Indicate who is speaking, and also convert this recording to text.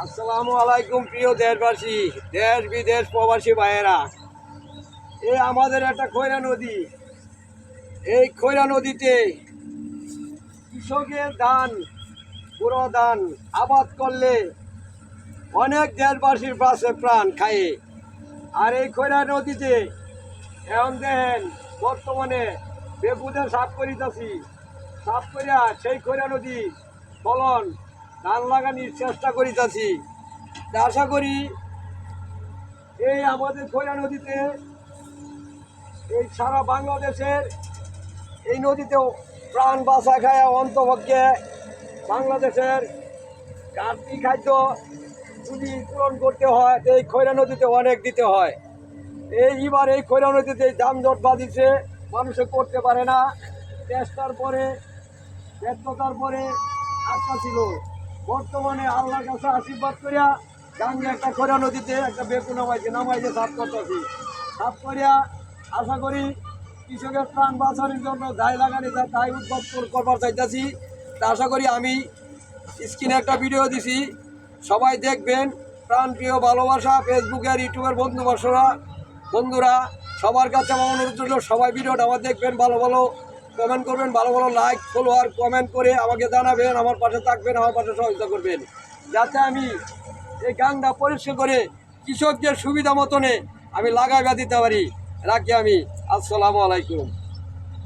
Speaker 1: আসসালামু আলাইকুম প্রিয় দেশবাসী, দেশ বিদেশ প্রবাসী ভাইয়েরা। এই আমাদের একটা খৈরা নদী, এই খৈরা নদীতে কৃষকের ধান, পুরো ধান আবাদ করলে অনেক দেশবাসীর বাঁচে প্রাণ খায়ে। আর এই খৈরা নদীতে এখন দেখেন বর্তমানে বেগুদের সাফ করিতেছি, সাফ করিয়া সেই খৈরা নদী ফলন ধান লাগানোর চেষ্টা করিতেছি। আশা করি এই আমাদের খৈরা নদীতে, এই সারা বাংলাদেশের এই নদীতেও প্রাণ বাঁচা খায় অন্তপক্ষে বাংলাদেশের ঘাটতি খাদ্য যদি পূরণ করতে হয় তো এই খৈরা নদীতে অনেক দিতে হয়। এইবার এই খৈরা নদীতে যানজট বাঁধিছে, মানুষে করতে পারে না। চেষ্টার পরে ব্যর্থতার পরে আশা ছিল, বর্তমানে আল্লাহর কাছে আশীর্বাদ করিয়া গাঙ্গে একটা খৈরা নদীতে একটা বেকু নামাইছে সাফ করতেছি। সাফ করিয়া আশা করি কৃষকের প্রাণ বাঁচানোর জন্য যাই লাগানি যা তাই উদ্ভাবন করবার চাইতেছি। তা আশা করি আমি স্ক্রিনে একটা ভিডিও দিছি, সবাই দেখবেন। প্রাণ প্রিয় ভালোবাসা ফেসবুকের ইউটিউবের বন্ধুরা সবার কাছে আমার অনুরোধ রইল, সবাই ভিডিওটা আমার দেখবেন, ভালো ভালো কমেন্ট করবেন, ভালো ভালো লাইক ফলোয়ার কমেন্ট করে আমাকে জানাবেন, আমার পাশে থাকবেন, আমার পাশে সহযোগিতা করবেন, যাতে আমি এই গাংটা পরিষ্কার করে কৃষকদের সুবিধা মতনে আমি লাগাইবা দিতে পারি। রাখি আমি। আসসালামু আলাইকুম।